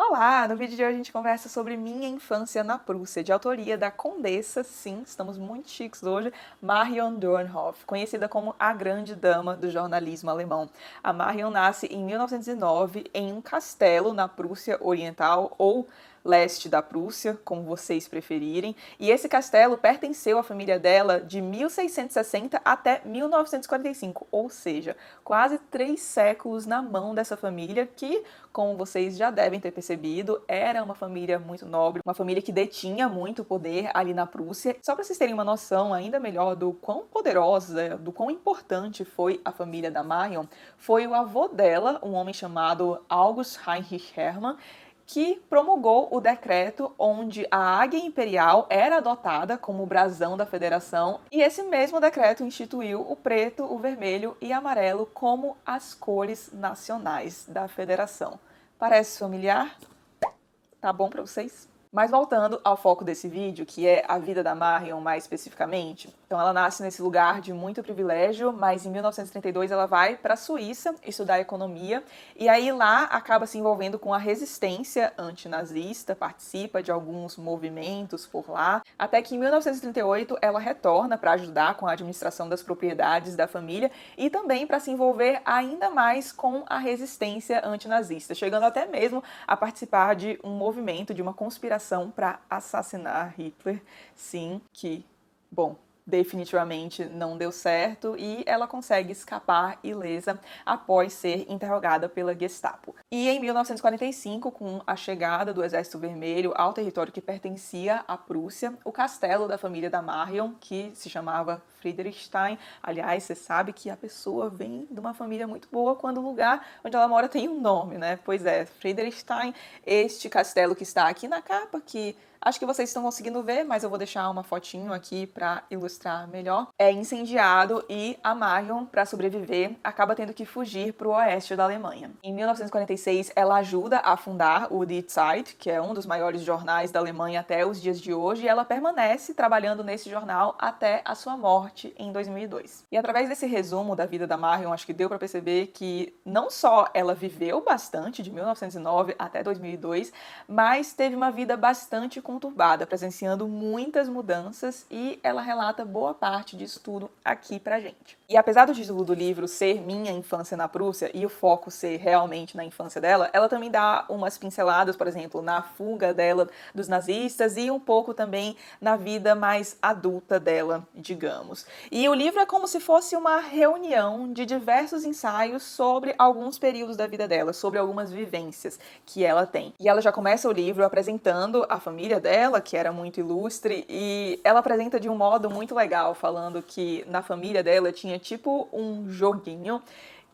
Olá! No vídeo de hoje a gente conversa sobre Minha Infância na Prússia, de autoria da condessa, sim, estamos muito chiques hoje, Marion Dönhoff, conhecida como a grande dama do jornalismo alemão. A Marion nasce em 1909 em um castelo na Prússia Oriental, ou leste da Prússia, como vocês preferirem, e esse castelo pertenceu à família dela de 1660 até 1945, ou seja, quase 3 séculos na mão dessa família que, como vocês já devem ter percebido, era uma família muito nobre, uma família que detinha muito poder ali na Prússia. Só para vocês terem uma noção ainda melhor do quão poderosa, do quão importante foi a família da Marion, foi o avô dela, um homem chamado August Heinrich Hermann, que promulgou o decreto onde a águia imperial era adotada como brasão da federação, e esse mesmo decreto instituiu o preto, o vermelho e amarelo como as cores nacionais da federação. Parece familiar? Tá bom para vocês? Mas voltando ao foco desse vídeo, que é a vida da Marion mais especificamente, então ela nasce nesse lugar de muito privilégio, mas em 1932 ela vai para a Suíça estudar economia, e aí lá acaba se envolvendo com a resistência antinazista, participa de alguns movimentos por lá, até que em 1938 ela retorna para ajudar com a administração das propriedades da família e também para se envolver ainda mais com a resistência antinazista, chegando até mesmo a participar de um movimento, de uma conspiração para assassinar Hitler. Sim, que, bom, definitivamente não deu certo e ela consegue escapar ilesa após ser interrogada pela Gestapo. E em 1945, com a chegada do Exército Vermelho ao território que pertencia à Prússia, o castelo da família da Marion, que se chamava Friedrichstein, aliás, você sabe que a pessoa vem de uma família muito boa quando o lugar onde ela mora tem um nome, né? Pois é, Friedrichstein, este castelo que está aqui na capa, que acho que vocês estão conseguindo ver, mas eu vou deixar uma fotinho aqui para ilustrar melhor. É incendiado e a Marion, para sobreviver, acaba tendo que fugir para o oeste da Alemanha. Em 1946, ela ajuda a fundar o Die Zeit, que é um dos maiores jornais da Alemanha até os dias de hoje, e ela permanece trabalhando nesse jornal até a sua morte em 2002. E através desse resumo da vida da Marion, acho que deu para perceber que não só ela viveu bastante, de 1909 até 2002, mas teve uma vida bastante conturbada, presenciando muitas mudanças, e ela relata boa parte disso tudo aqui pra gente. E apesar do título do livro ser Minha Infância na Prússia e o foco ser realmente na infância dela, ela também dá umas pinceladas, por exemplo, na fuga dela dos nazistas e um pouco também na vida mais adulta dela, digamos. E o livro é como se fosse uma reunião de diversos ensaios sobre alguns períodos da vida dela, sobre algumas vivências que ela tem. E ela já começa o livro apresentando a família dela, que era muito ilustre, e ela apresenta de um modo muito legal, falando que na família dela tinha tipo um joguinho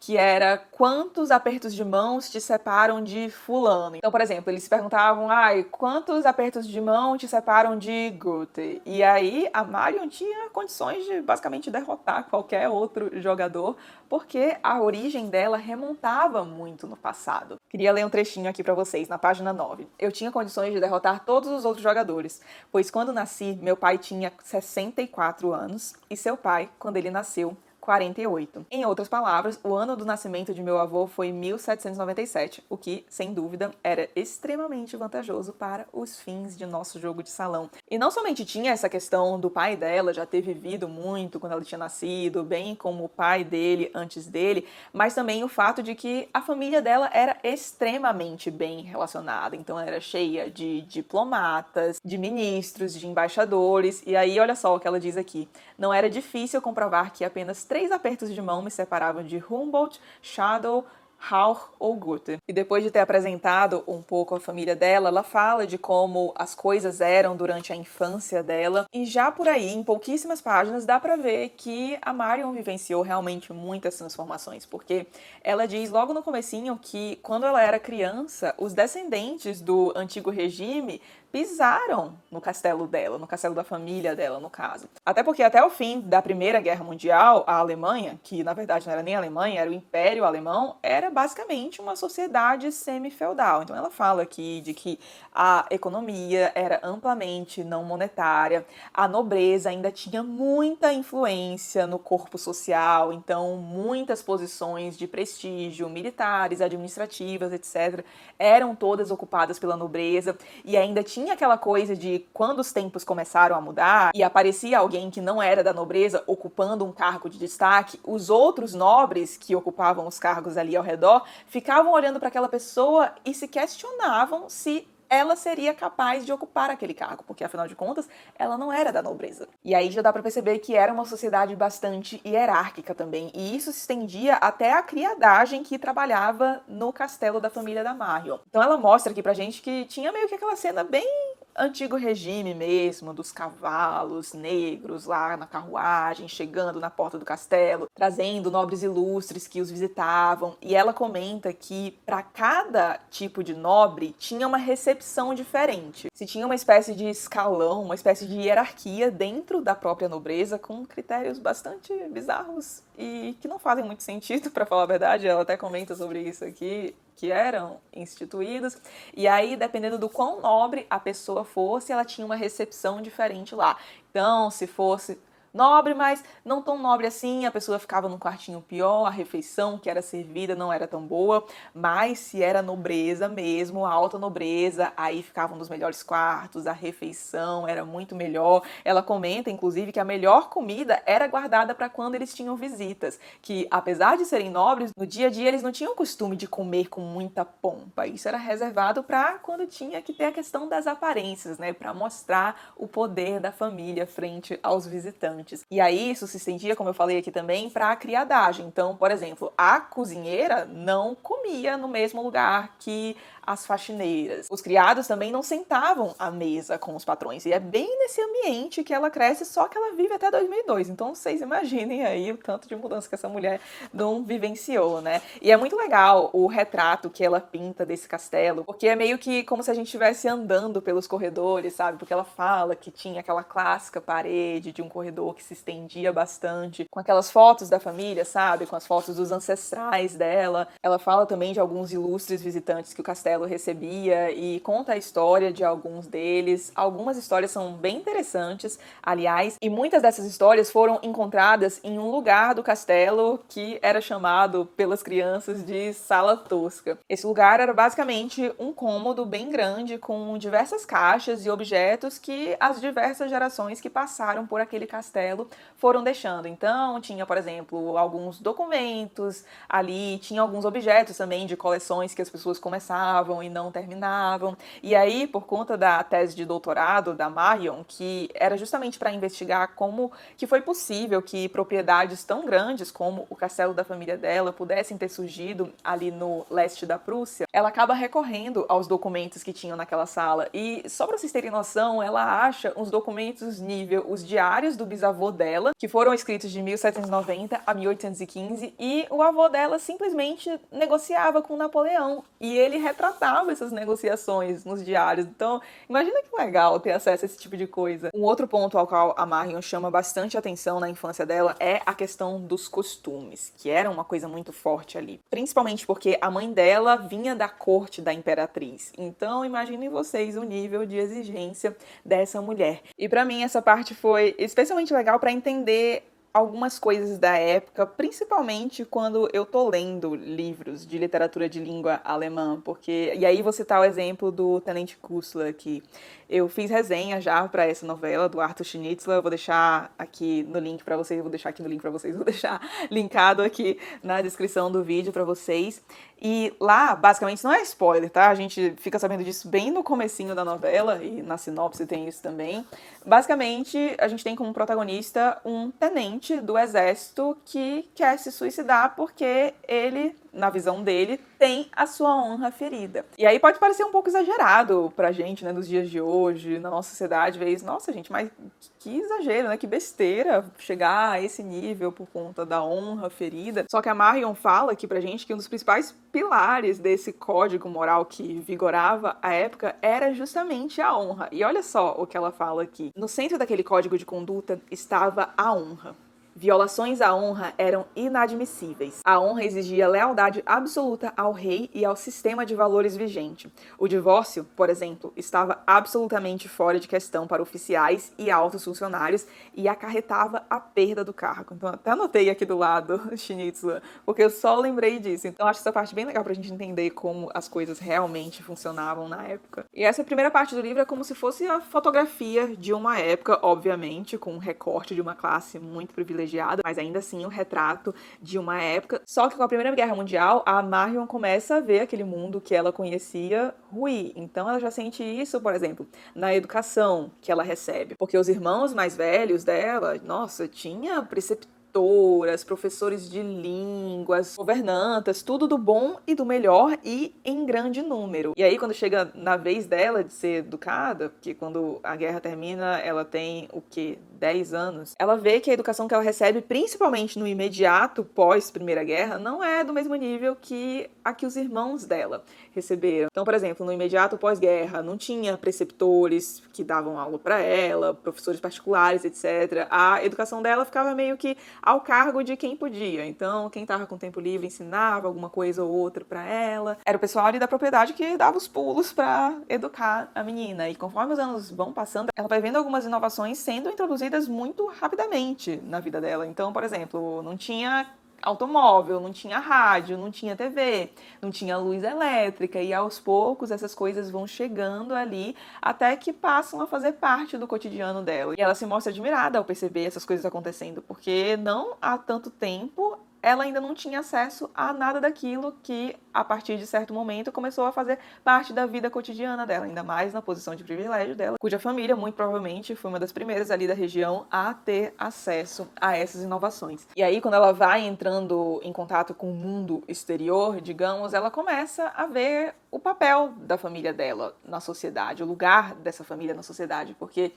que era quantos apertos de mãos te separam de fulano. Então, por exemplo, eles se perguntavam, quantos apertos de mão te separam de Goethe? E aí a Marion tinha condições de basicamente derrotar qualquer outro jogador, porque a origem dela remontava muito no passado. Queria ler um trechinho aqui pra vocês, na página 9. Eu tinha condições de derrotar todos os outros jogadores, pois quando nasci, meu pai tinha 64 anos e seu pai, quando ele nasceu, 48. Em outras palavras, o ano do nascimento de meu avô foi 1797, o que, sem dúvida, era extremamente vantajoso para os fins de nosso jogo de salão. E não somente tinha essa questão do pai dela já ter vivido muito quando ela tinha nascido, bem como o pai dele antes dele, mas também o fato de que a família dela era extremamente bem relacionada. Então ela era cheia de diplomatas, de ministros, de embaixadores, e aí olha só o que ela diz aqui. Não era difícil comprovar que apenas 3 apertos de mão me separavam de Humboldt, Schadow, Hauch ou Goethe. E depois de ter apresentado um pouco a família dela, ela fala de como as coisas eram durante a infância dela, e já por aí, em pouquíssimas páginas, dá pra ver que a Marion vivenciou realmente muitas transformações, porque ela diz logo no comecinho que quando ela era criança, os descendentes do antigo regime pisaram no castelo dela, no castelo da família dela, no caso. Até porque até o fim da Primeira Guerra Mundial, a Alemanha, que na verdade não era nem a Alemanha, era o Império Alemão, era basicamente uma sociedade semi-feudal. Então ela fala aqui de que a economia era amplamente não monetária, a nobreza ainda tinha muita influência no corpo social, então muitas posições de prestígio, militares, administrativas, etc., eram todas ocupadas pela nobreza, e ainda tinha aquela coisa de quando os tempos começaram a mudar e aparecia alguém que não era da nobreza ocupando um cargo de destaque, os outros nobres que ocupavam os cargos ali ao redor ficavam olhando para aquela pessoa e se questionavam se ela seria capaz de ocupar aquele cargo, porque afinal de contas, ela não era da nobreza. E aí já dá para perceber que era uma sociedade bastante hierárquica também, e isso se estendia até a criadagem que trabalhava no castelo da família da Marion. Então ela mostra aqui pra gente que tinha meio que aquela cena bem antigo regime mesmo, dos cavalos negros lá na carruagem, chegando na porta do castelo, trazendo nobres ilustres que os visitavam. E ela comenta que para cada tipo de nobre tinha uma recepção diferente. Se tinha uma espécie de escalão, uma espécie de hierarquia dentro da própria nobreza, com critérios bastante bizarros e que não fazem muito sentido, para falar a verdade. Ela até comenta sobre isso aqui, que eram instituídos, e aí, dependendo do quão nobre a pessoa fosse, ela tinha uma recepção diferente lá. Então, se fosse nobre, mas não tão nobre assim, a pessoa ficava num quartinho pior, a refeição que era servida não era tão boa, mas se era nobreza mesmo, alta nobreza, aí ficavam nos melhores quartos, a refeição era muito melhor. Ela comenta, inclusive, que a melhor comida era guardada para quando eles tinham visitas, que apesar de serem nobres, no dia a dia eles não tinham o costume de comer com muita pompa, isso era reservado para quando tinha que ter a questão das aparências, né, para mostrar o poder da família frente aos visitantes. E aí isso se estendia, como eu falei aqui também, para a criadagem. Então, por exemplo, a cozinheira não comia no mesmo lugar que as faxineiras. Os criados também não sentavam à mesa com os patrões. E é bem nesse ambiente que ela cresce, só que ela vive até 2002. Então vocês imaginem aí o tanto de mudança que essa mulher não vivenciou, né? E é muito legal o retrato que ela pinta desse castelo, porque é meio que como se a gente estivesse andando pelos corredores, sabe? Porque ela fala que tinha aquela clássica parede de um corredor que se estendia bastante, com aquelas fotos da família, sabe? Com as fotos dos ancestrais dela. Ela fala também de alguns ilustres visitantes que o castelo recebia e conta a história de alguns deles. Algumas histórias são bem interessantes, aliás, e muitas dessas histórias foram encontradas em um lugar do castelo que era chamado pelas crianças de Sala Tosca. Esse lugar era basicamente um cômodo bem grande com diversas caixas e objetos que as diversas gerações que passaram por aquele castelo foram deixando. Então, tinha, por exemplo, alguns documentos ali, tinha alguns objetos também de coleções que as pessoas começavam e não terminavam. E aí, por conta da tese de doutorado da Marion, que era justamente para investigar como que foi possível que propriedades tão grandes como o castelo da família dela pudessem ter surgido ali no leste da Prússia, ela acaba recorrendo aos documentos que tinham naquela sala. E só para vocês terem noção, ela acha uns documentos nível os diários do bisavô dela, que foram escritos de 1790 a 1815, e o avô dela simplesmente negociava com Napoleão. E ele retratava essas negociações nos diários. Então, imagina que legal ter acesso a esse tipo de coisa. Um outro ponto ao qual a Marion chama bastante atenção na infância dela é a questão dos costumes, que era uma coisa muito forte ali. Principalmente porque a mãe dela vinha da corte da imperatriz. Então, imaginem vocês o nível de exigência dessa mulher. E pra mim, essa parte foi especialmente legal pra entender algumas coisas da época, principalmente quando eu tô lendo livros de literatura de língua alemã, porque... E aí você tá o exemplo do Tenente Kustler aqui. Eu fiz resenha já para essa novela do Arthur Schnitzler, eu vou deixar aqui no link para vocês, vou deixar linkado aqui na descrição do vídeo para vocês. E lá, basicamente, não é spoiler, tá? A gente fica sabendo disso bem no comecinho da novela, e na sinopse tem isso também. Basicamente, a gente tem como protagonista um tenente do exército que quer se suicidar porque ele, na visão dele, tem a sua honra ferida. E aí pode parecer um pouco exagerado pra gente, né, nos dias de hoje, na nossa sociedade, ver isso. Nossa, gente, mas que exagero, né? Que besteira chegar a esse nível por conta da honra ferida. Só que a Marion fala aqui pra gente que um dos principais pilares desse código moral que vigorava à época era justamente a honra. E olha só o que ela fala aqui. No centro daquele código de conduta estava a honra. Violações à honra eram inadmissíveis. A honra exigia lealdade absoluta ao rei e ao sistema de valores vigente. O divórcio, por exemplo, estava absolutamente fora de questão para oficiais e altos funcionários e acarretava a perda do cargo. Então, até anotei aqui do lado, Shinitzua, porque eu só lembrei disso. Então, acho essa parte bem legal pra gente entender como as coisas realmente funcionavam na época. E essa primeira parte do livro é como se fosse a fotografia de uma época, obviamente, com um recorte de uma classe muito privilegiada, mas ainda assim um retrato de uma época. Só que com a Primeira Guerra Mundial, a Marion começa a ver aquele mundo que ela conhecia ruir. Então ela já sente isso, por exemplo, na educação que ela recebe. Porque os irmãos mais velhos dela, nossa, tinha preceptoras, professores de línguas, governantas, tudo do bom e do melhor e em grande número. E aí quando chega na vez dela de ser educada, porque quando a guerra termina, ela tem o quê? 10 anos, ela vê que a educação que ela recebe, principalmente no imediato pós Primeira Guerra, não é do mesmo nível que a que os irmãos dela receberam. Então, por exemplo, no imediato pós-guerra, não tinha preceptores que davam aula para ela, professores particulares, etc. A educação dela ficava meio que ao cargo de quem podia. Então, quem estava com tempo livre ensinava alguma coisa ou outra para ela. Era o pessoal ali da propriedade que dava os pulos para educar a menina. E conforme os anos vão passando, ela vai vendo algumas inovações sendo introduzidas muito rapidamente na vida dela. Então, por exemplo, não tinha automóvel, não tinha rádio, não tinha TV, não tinha luz elétrica, e aos poucos essas coisas vão chegando ali até que passam a fazer parte do cotidiano dela. E ela se mostra admirada ao perceber essas coisas acontecendo, porque não há tanto tempo ela ainda não tinha acesso a nada daquilo que, a partir de certo momento, começou a fazer parte da vida cotidiana dela, ainda mais na posição de privilégio dela, cuja família, muito provavelmente, foi uma das primeiras ali da região a ter acesso a essas inovações. E aí, quando ela vai entrando em contato com o mundo exterior, digamos, ela começa a ver o papel da família dela na sociedade, o lugar dessa família na sociedade, porque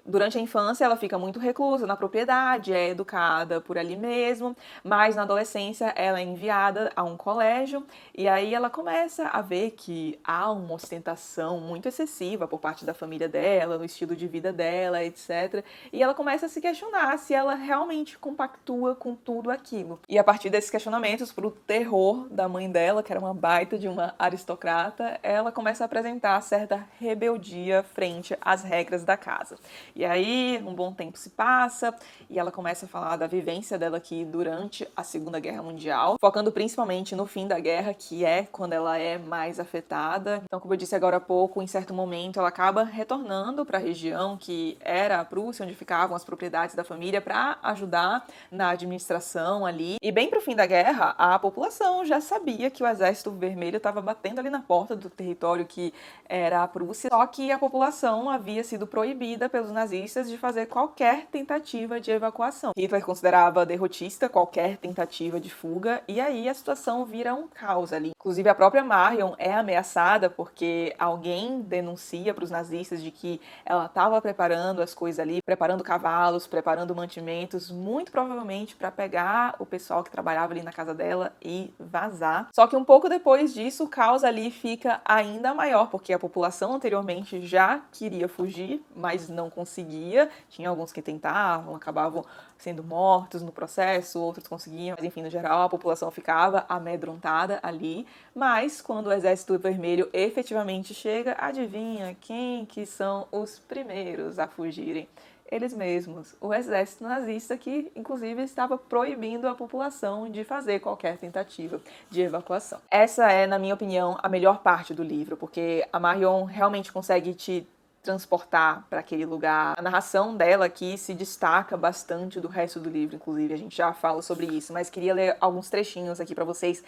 durante a infância ela fica muito reclusa na propriedade, é educada por ali mesmo, mas na adolescência ela é enviada a um colégio e aí ela começa a ver que há uma ostentação muito excessiva por parte da família dela, no estilo de vida dela, etc. E ela começa a se questionar se ela realmente compactua com tudo aquilo. E a partir desses questionamentos, pro terror da mãe dela, que era uma baita de uma aristocrata, ela começa a apresentar certa rebeldia frente às regras da casa. E aí, um bom tempo se passa e ela começa a falar da vivência dela aqui durante a Segunda Guerra Mundial, focando principalmente no fim da guerra, que é quando ela é mais afetada. Então, como eu disse agora há pouco, em certo momento ela acaba retornando para a região que era a Prússia, onde ficavam as propriedades da família, para ajudar na administração ali. E bem pro fim da guerra, a população já sabia que o Exército Vermelho estava batendo ali na porta do território que era a Prússia, só que a população havia sido proibida pelos nazistas de fazer qualquer tentativa de evacuação. Hitler considerava derrotista qualquer tentativa de fuga, e aí a situação vira um caos ali. Inclusive a própria Marion é ameaçada porque alguém denuncia para os nazistas de que ela estava preparando as coisas ali, preparando cavalos, preparando mantimentos, muito provavelmente para pegar o pessoal que trabalhava ali na casa dela e vazar. Só que um pouco depois disso, o caos ali fica ainda maior, porque a população anteriormente já queria fugir, mas não conseguia. Tinha alguns que tentavam, acabavam sendo mortos no processo, outros conseguiam, mas enfim, no geral a população ficava amedrontada ali. Mas quando o Exército Vermelho efetivamente chega, adivinha quem que são os primeiros a fugirem? Eles mesmos, o exército nazista, que inclusive estava proibindo a população de fazer qualquer tentativa de evacuação. Essa é, na minha opinião, a melhor parte do livro, porque a Marion realmente consegue te transportar para aquele lugar. A narração dela aqui se destaca bastante do resto do livro, inclusive a gente já fala sobre isso, mas queria ler alguns trechinhos aqui para vocês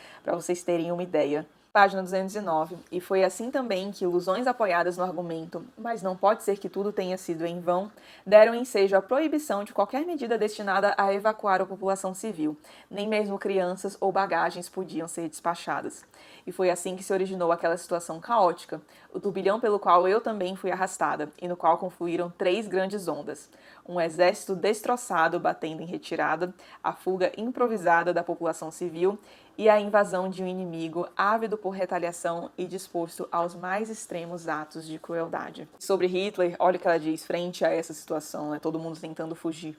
terem uma ideia. Página 209. E foi assim também que ilusões apoiadas no argumento, mas não pode ser que tudo tenha sido em vão, deram ensejo à proibição de qualquer medida destinada a evacuar a população civil. Nem mesmo crianças ou bagagens podiam ser despachadas. E foi assim que se originou aquela situação caótica, o turbilhão pelo qual eu também fui arrastada, e no qual confluíram 3 grandes ondas. Um exército destroçado batendo em retirada, a fuga improvisada da população civil e a invasão de um inimigo ávido por retaliação e disposto aos mais extremos atos de crueldade. Sobre Hitler, olha o que ela diz frente a essa situação, né? Todo mundo tentando fugir.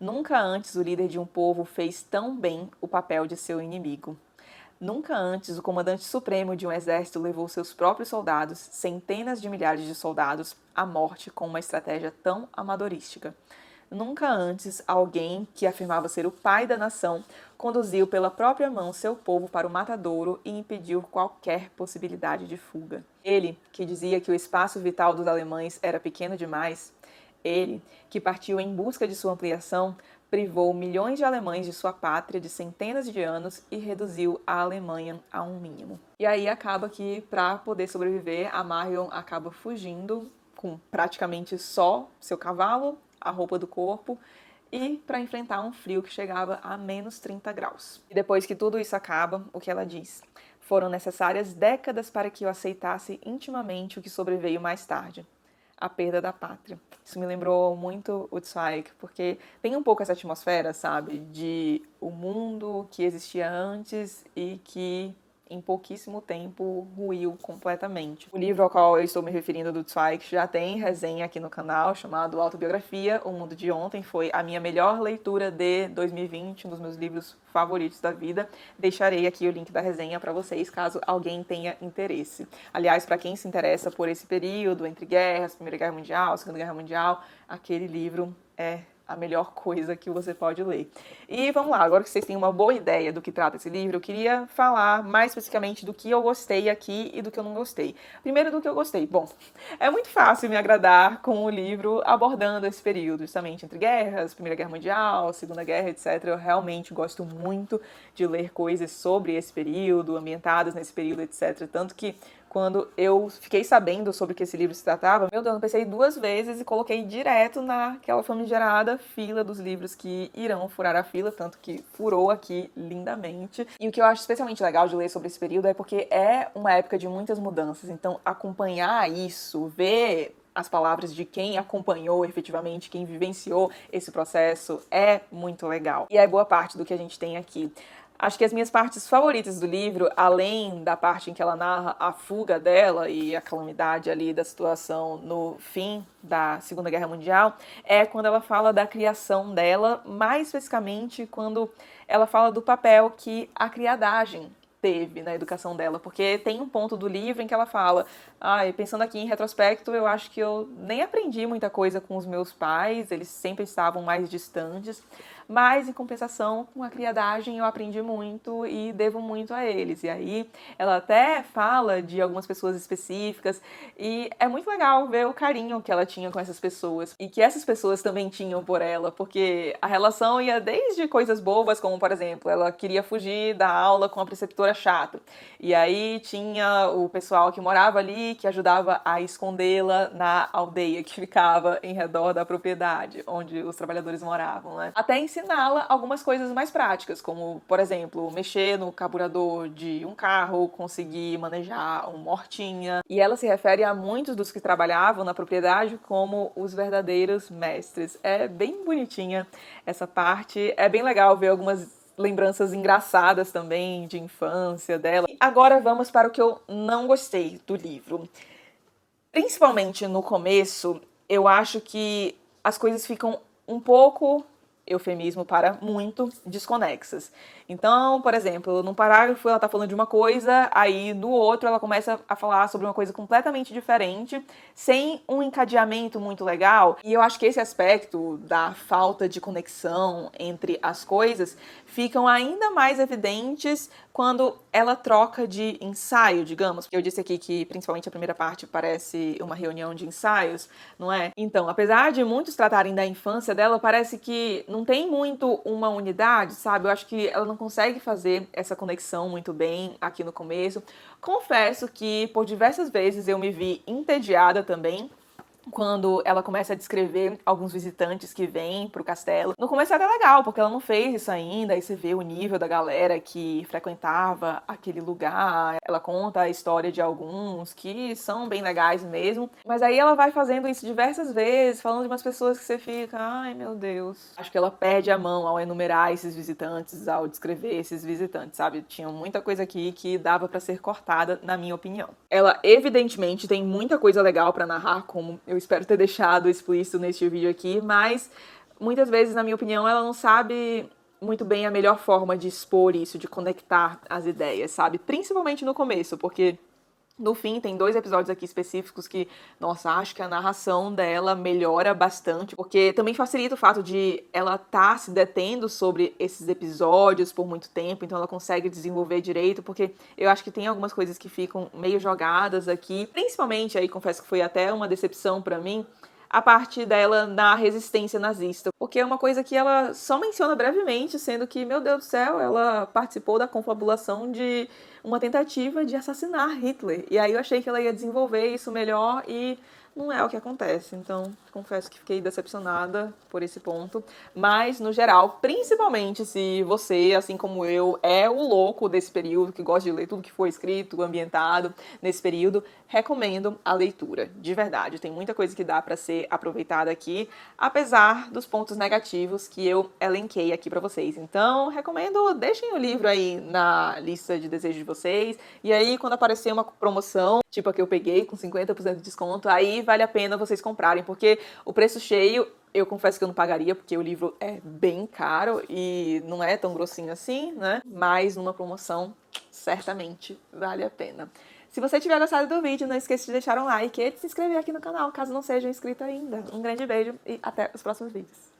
Nunca antes o líder de um povo fez tão bem o papel de seu inimigo. Nunca antes o comandante supremo de um exército levou seus próprios soldados, centenas de milhares de soldados, à morte com uma estratégia tão amadorística. Nunca antes alguém que afirmava ser o pai da nação conduziu pela própria mão seu povo para o matadouro e impediu qualquer possibilidade de fuga. Ele, que dizia que o espaço vital dos alemães era pequeno demais, ele, que partiu em busca de sua ampliação, privou milhões de alemães de sua pátria de centenas de anos e reduziu a Alemanha a um mínimo. E aí acaba que, para poder sobreviver, a Marion acaba fugindo com praticamente só seu cavalo, a roupa do corpo, e para enfrentar um frio que chegava a menos 30 graus. E depois que tudo isso acaba, o que ela diz? Foram necessárias décadas para que eu aceitasse intimamente o que sobreveio mais tarde. A perda da pátria. Isso me lembrou muito o Zweig, porque tem um pouco essa atmosfera, sabe? De o mundo que existia antes e que em pouquíssimo tempo ruiu completamente. O livro ao qual eu estou me referindo do Zweig já tem resenha aqui no canal, chamado Autobiografia, O Mundo de Ontem. Foi a minha melhor leitura de 2020, um dos meus livros favoritos da vida. Deixarei aqui o link da resenha para vocês, caso alguém tenha interesse. Aliás, para quem se interessa por esse período entre guerras, Primeira Guerra Mundial, Segunda Guerra Mundial, aquele livro é a melhor coisa que você pode ler. E vamos lá, agora que vocês têm uma boa ideia do que trata esse livro, eu queria falar mais especificamente do que eu gostei aqui e do que eu não gostei. Primeiro, do que eu gostei. Bom, é muito fácil me agradar com o livro abordando esse período, justamente entre guerras, Primeira Guerra Mundial, Segunda Guerra, etc. Eu realmente gosto muito de ler coisas sobre esse período, ambientadas nesse período, etc. Tanto que quando eu fiquei sabendo sobre o que esse livro se tratava, meu Deus, eu pensei 2 vezes e coloquei direto naquela famigerada fila dos livros que irão furar a fila, tanto que furou aqui lindamente. E o que eu acho especialmente legal de ler sobre esse período é porque é uma época de muitas mudanças, então acompanhar isso, ver as palavras de quem acompanhou efetivamente, quem vivenciou esse processo, é muito legal. E é boa parte do que a gente tem aqui. Acho que as minhas partes favoritas do livro, além da parte em que ela narra a fuga dela e a calamidade ali da situação no fim da Segunda Guerra Mundial, é quando ela fala da criação dela, mais especificamente quando ela fala do papel que a criadagem teve na educação dela, porque tem um ponto do livro em que ela fala, pensando aqui em retrospecto, eu acho que eu nem aprendi muita coisa com os meus pais, eles sempre estavam mais distantes, mas em compensação com a criadagem eu aprendi muito e devo muito a eles. E aí ela até fala de algumas pessoas específicas e é muito legal ver o carinho que ela tinha com essas pessoas e que essas pessoas também tinham por ela, porque a relação ia desde coisas bobas, como por exemplo, ela queria fugir da aula com a preceptora chata. E aí tinha o pessoal que morava ali que ajudava a escondê-la na aldeia que ficava em redor da propriedade onde os trabalhadores moravam, né? Até ensiná-la algumas coisas mais práticas, como, por exemplo, mexer no carburador de um carro, conseguir manejar uma hortinha. E ela se refere a muitos dos que trabalhavam na propriedade como os verdadeiros mestres. É bem bonitinha essa parte, é bem legal ver algumas lembranças engraçadas também de infância dela. E agora vamos para o que eu não gostei do livro. Principalmente no começo, eu acho que as coisas ficam um pouco, eufemismo para muito, desconexas. Então, por exemplo, num parágrafo ela tá falando de uma coisa, aí no outro ela começa a falar sobre uma coisa completamente diferente, sem um encadeamento muito legal. E eu acho que esse aspecto da falta de conexão entre as coisas ficam ainda mais evidentes quando ela troca de ensaio, digamos. Eu disse aqui que principalmente a primeira parte parece uma reunião de ensaios, não é? Então, apesar de muitos tratarem da infância dela, parece que não tem muito uma unidade, sabe? Eu acho que ela não consegue fazer essa conexão muito bem aqui no começo. Confesso que por diversas vezes eu me vi entediada também, quando ela começa a descrever alguns visitantes que vêm pro castelo. No começo é até legal, porque ela não fez isso ainda, aí você vê o nível da galera que frequentava aquele lugar. Ela conta a história de alguns que são bem legais mesmo, mas aí ela vai fazendo isso diversas vezes, falando de umas pessoas que você fica, ai meu Deus. Acho que ela perde a mão ao enumerar esses visitantes, ao descrever esses visitantes, sabe? Tinha muita coisa aqui que dava pra ser cortada, na minha opinião. Ela evidentemente tem muita coisa legal pra narrar, como eu espero ter deixado explícito neste vídeo aqui, mas muitas vezes, na minha opinião, ela não sabe muito bem a melhor forma de expor isso, de conectar as ideias, sabe? Principalmente no começo, porque no fim, tem 2 episódios aqui específicos que, nossa, acho que a narração dela melhora bastante, porque também facilita o fato de ela tá se detendo sobre esses episódios por muito tempo, então ela consegue desenvolver direito, porque eu acho que tem algumas coisas que ficam meio jogadas aqui, principalmente, aí confesso que foi até uma decepção pra mim, a parte dela na resistência nazista, porque é uma coisa que ela só menciona brevemente, sendo que, meu Deus do céu, ela participou da confabulação de uma tentativa de assassinar Hitler. E aí eu achei que ela ia desenvolver isso melhor e não é o que acontece. Então, confesso que fiquei decepcionada por esse ponto. Mas, no geral, principalmente se você, assim como eu, é o louco desse período, que gosta de ler tudo que foi escrito, ambientado nesse período, recomendo a leitura, de verdade. Tem muita coisa que dá para ser aproveitada aqui, apesar dos pontos negativos que eu elenquei aqui para vocês. Então, recomendo, deixem o livro aí na lista de desejos de vocês, e aí quando aparecer uma promoção, tipo a que eu peguei, com 50% de desconto, aí vale a pena vocês comprarem, porque o preço cheio, eu confesso que eu não pagaria, porque o livro é bem caro e não é tão grossinho assim, né? Mas numa promoção, certamente vale a pena. Se você tiver gostado do vídeo, não esqueça de deixar um like e de se inscrever aqui no canal, caso não seja inscrito ainda. Um grande beijo e até os próximos vídeos.